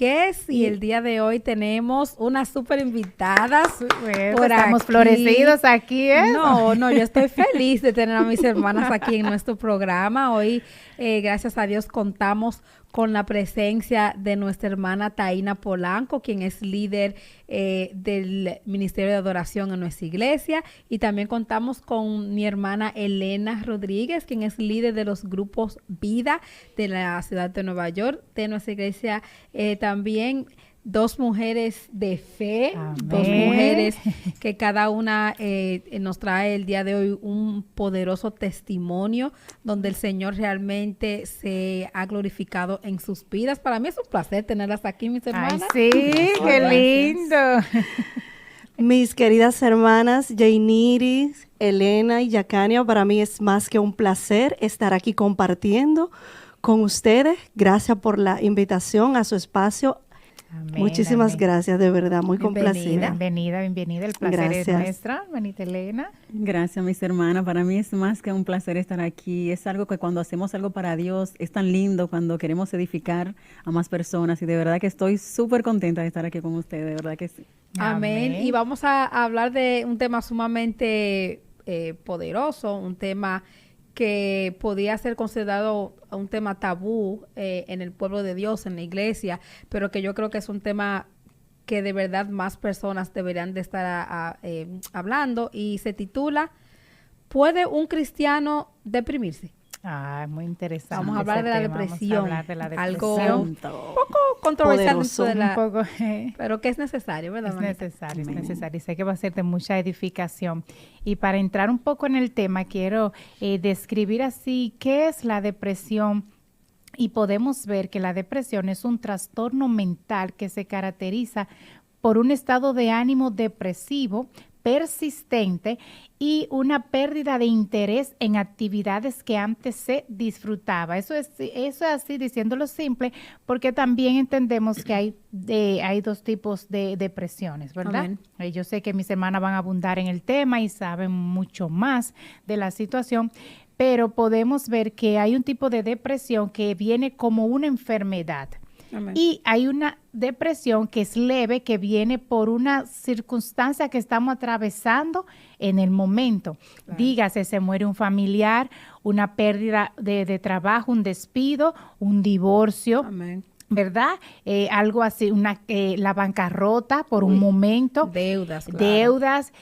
Vázquez y el día de hoy tenemos una súper invitada. Estamos florecidos aquí, ¿eh? No, yo estoy feliz de tener a mis hermanas aquí en nuestro programa. Hoy, gracias a Dios, contamos con la presencia de nuestra hermana Taina Polanco, quien es líder del Ministerio de Adoración en nuestra iglesia. Y también contamos con mi hermana Elena Rodríguez, quien es líder de los grupos Vida de la ciudad de Nueva York, de nuestra iglesia. También dos mujeres de fe, Amén. Dos mujeres que cada una nos trae el día de hoy un poderoso testimonio donde el Señor realmente se ha glorificado en sus vidas. Para mí es un placer tenerlas aquí, mis hermanas. Ay, sí, qué lindo. Mis queridas hermanas Jainiris, Elena y Yacania, para mí es más que un placer estar aquí compartiendo con ustedes. Gracias por la invitación a su espacio. Amén, Muchísimas amén. gracias, de verdad, muy complacida. Bienvenida. El placer es nuestra. Benita Elena. Gracias, mis hermanas. Para mí es más que un placer estar aquí. Es algo que cuando hacemos algo para Dios es tan lindo cuando queremos edificar a más personas y de verdad que estoy súper contenta de estar aquí con ustedes, de verdad que sí. Amén. Y vamos a hablar de un tema sumamente poderoso, un tema que podía ser considerado un tema tabú en el pueblo de Dios, en la iglesia, pero que yo creo que es un tema que de verdad más personas deberían de estar hablando, y se titula ¿Puede un cristiano deprimirse? Ah, muy interesante. Vamos a hablar de la depresión. Vamos a hablar de la Algo depresión. un poco controversial dentro de la, Un poco, pero que es necesario, ¿verdad, es manita? necesario, es necesario. Y sé que va a ser de mucha edificación. Y para entrar un poco en el tema, quiero describir así qué es la depresión. Y podemos ver que la depresión es un trastorno mental que se caracteriza por un estado de ánimo depresivo, persistente y una pérdida de interés en actividades que antes se disfrutaba. Eso es así, diciéndolo simple, porque también entendemos que hay dos tipos de depresiones, ¿verdad? Yo sé que mis hermanas van a abundar en el tema y saben mucho más de la situación, pero podemos ver que hay un tipo de depresión que viene como una enfermedad. Amén. Y hay una depresión que es leve, que viene por una circunstancia que estamos atravesando en el momento. Claro. Dígase, se muere un familiar, una pérdida de trabajo, un despido, un divorcio. Amén. ¿Verdad? Algo así, la bancarrota por un momento. Deudas, claro. Deudas,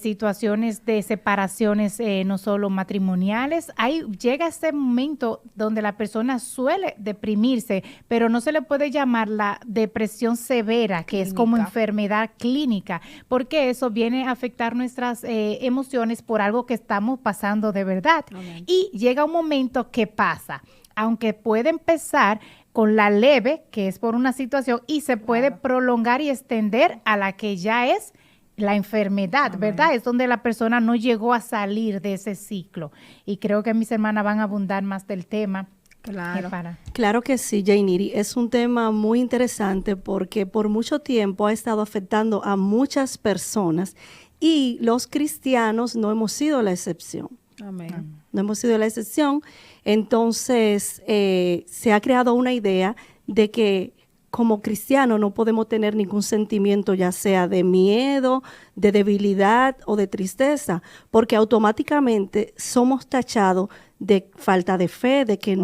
situaciones de separaciones no solo matrimoniales. Llega ese momento donde la persona suele deprimirse, pero no se le puede llamar la depresión severa, que es como enfermedad clínica, porque eso viene a afectar nuestras emociones por algo que estamos pasando de verdad. Amén. Y llega un momento que pasa, aunque puede empezar con la leve, que es por una situación, y se puede prolongar y extender a la que ya es la enfermedad, Amén. ¿Verdad? Es donde la persona no llegó a salir de ese ciclo. Y creo que mis hermanas van a abundar más del tema. Claro. Claro que sí, Jainiri. Es un tema muy interesante porque por mucho tiempo ha estado afectando a muchas personas y los cristianos no hemos sido la excepción. Amén. No hemos sido la excepción. Entonces, se ha creado una idea de que como cristianos no podemos tener ningún sentimiento, ya sea de miedo, de debilidad o de tristeza, porque automáticamente somos tachados de falta de fe, de que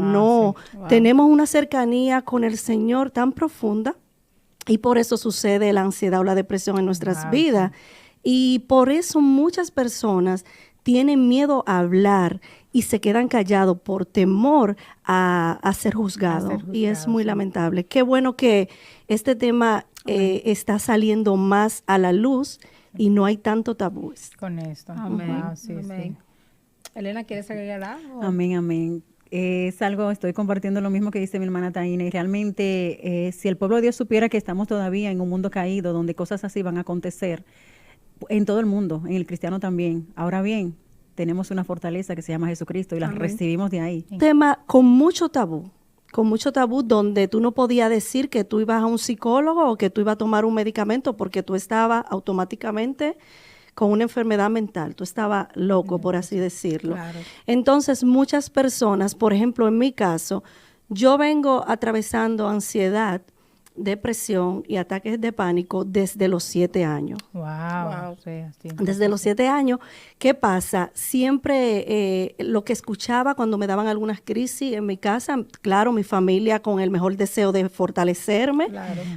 tenemos una cercanía con el Señor tan profunda, y por eso sucede la ansiedad o la depresión en nuestras vidas. Y por eso muchas personas tienen miedo a hablar y se quedan callados por temor a ser juzgados. Y es muy lamentable. Qué bueno que este tema está saliendo más a la luz y no hay tanto tabúes. Con esto. Amén. Wow, sí, Amén. Sí. Elena, ¿quieres agregar algo? Amén, amén. Es algo, estoy compartiendo lo mismo que dice mi hermana Taina, y realmente si el pueblo de Dios supiera que estamos todavía en un mundo caído donde cosas así van a acontecer, en todo el mundo, en el cristiano también. Ahora bien, tenemos una fortaleza que se llama Jesucristo y la recibimos de ahí. Un tema con mucho tabú donde tú no podías decir que tú ibas a un psicólogo o que tú ibas a tomar un medicamento porque tú estabas automáticamente con una enfermedad mental, tú estabas loco, por así decirlo. Claro. Entonces, muchas personas, por ejemplo, en mi caso, yo vengo atravesando ansiedad depresión y ataques de pánico desde los 7 años. Wow. Sí, Desde los 7 años, ¿qué pasa? Siempre lo que escuchaba cuando me daban algunas crisis en mi casa, claro, mi familia con el mejor deseo de fortalecerme,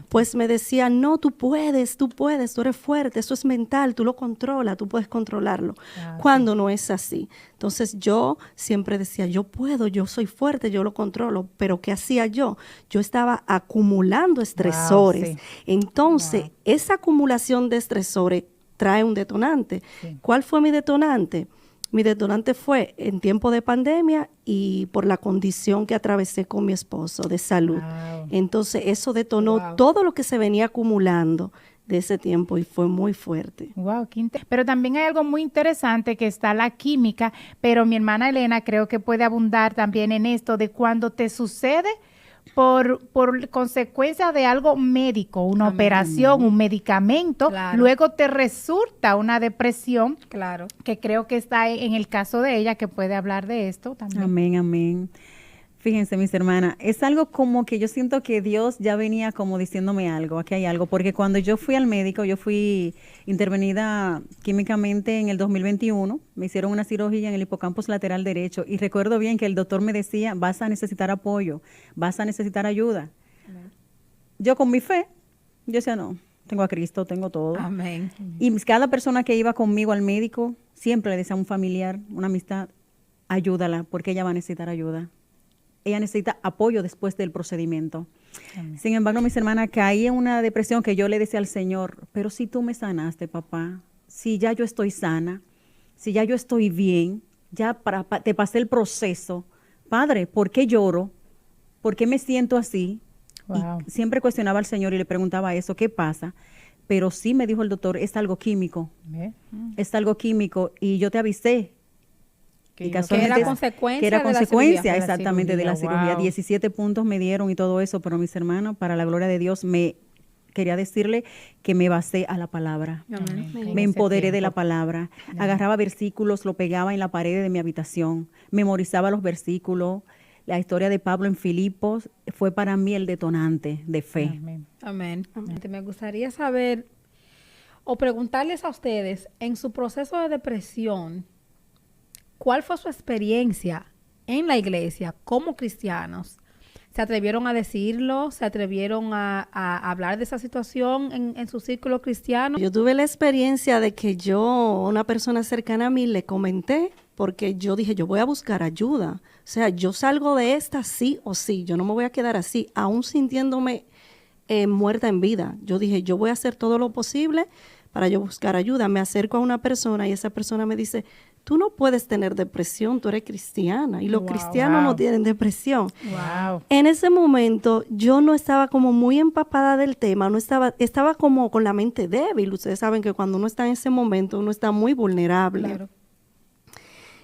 pues me decía, no, tú puedes, tú eres fuerte, eso es mental, tú lo controlas, tú puedes controlarlo. Cuando no es así. Entonces yo siempre decía, yo puedo, yo soy fuerte, yo lo controlo, pero ¿qué hacía yo? Yo estaba acumulando estresores. Entonces, esa acumulación de estresores trae un detonante. ¿Cuál fue mi detonante? Mi detonante fue en tiempo de pandemia y por la condición que atravesé con mi esposo de salud. Entonces, eso detonó todo lo que se venía acumulando de ese tiempo y fue muy fuerte. Wow, pero también hay algo muy interesante que está la química, pero mi hermana Elena creo que puede abundar también en esto de cuando te sucede por consecuencia de algo médico, una operación, un medicamento, luego te resulta una depresión, que creo que está en el caso de ella, que puede hablar de esto también. Amén. Fíjense, mis hermanas, es algo como que yo siento que Dios ya venía como diciéndome algo, aquí hay algo, porque cuando yo fui al médico, yo fui intervenida químicamente en el 2021, me hicieron una cirugía en el hipocampus lateral derecho y recuerdo bien que el doctor me decía, vas a necesitar apoyo, vas a necesitar ayuda. Yo con mi fe, yo decía, no, tengo a Cristo, tengo todo. Amén. Y cada persona que iba conmigo al médico, siempre le decía a un familiar, una amistad, ayúdala, porque ella va a necesitar ayuda. Ella necesita apoyo después del procedimiento. Amén. Sin embargo, mis hermanas, caí en una depresión que yo le decía al Señor, pero si tú me sanaste, papá, si ya yo estoy sana, si ya yo estoy bien, ya te pasé el proceso, Padre, ¿por qué lloro? ¿Por qué me siento así? Y siempre cuestionaba al Señor y le preguntaba eso, ¿qué pasa? Pero sí me dijo el doctor, es algo químico, es algo químico, y yo te avisé. Que era consecuencia, exactamente de la cirugía. 17 puntos me dieron y todo eso, pero mis hermanos, para la gloria de Dios, quería decirle que me basé a la palabra. Me empoderé de la palabra. Agarraba versículos, lo pegaba en la pared de mi habitación, memorizaba los versículos. La historia de Pablo en Filipos fue para mí el detonante de fe. Amén. Me gustaría saber o preguntarles a ustedes, en su proceso de depresión, ¿cuál fue su experiencia en la iglesia como cristianos? ¿Se atrevieron a decirlo? ¿Se atrevieron a hablar de esa situación en su círculo cristiano? Yo tuve la experiencia de que una persona cercana a mí, le comenté, porque yo dije, yo voy a buscar ayuda. O sea, yo salgo de esta sí o sí. Yo no me voy a quedar así, aún sintiéndome muerta en vida. Yo dije, yo voy a hacer todo lo posible para yo buscar ayuda. Me acerco a una persona y esa persona me dice, tú no puedes tener depresión, tú eres cristiana y los cristianos no tienen depresión. En ese momento yo no estaba como muy empapada del tema, estaba como con la mente débil. Ustedes saben que cuando uno está en ese momento uno está muy vulnerable.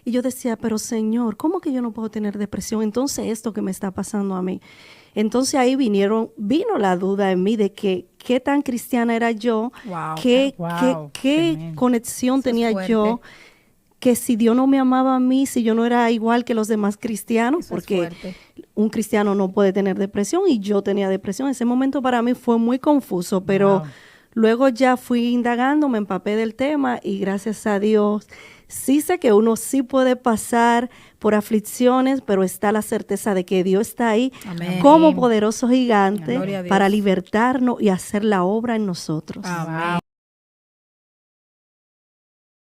Y yo decía, pero Señor, ¿cómo que yo no puedo tener depresión? Entonces esto que me está pasando a mí. Entonces ahí vino la duda en mí de que qué tan cristiana era yo, qué conexión tenía yo, que si Dios no me amaba a mí, si yo no era igual que los demás cristianos, porque un cristiano no puede tener depresión y yo tenía depresión. Ese momento para mí fue muy confuso, pero luego ya fui indagando, me empapé del tema y gracias a Dios sí sé que uno sí puede pasar por aflicciones, pero está la certeza de que Dios está ahí como poderoso gigante para libertarnos y hacer la obra en nosotros. Amén.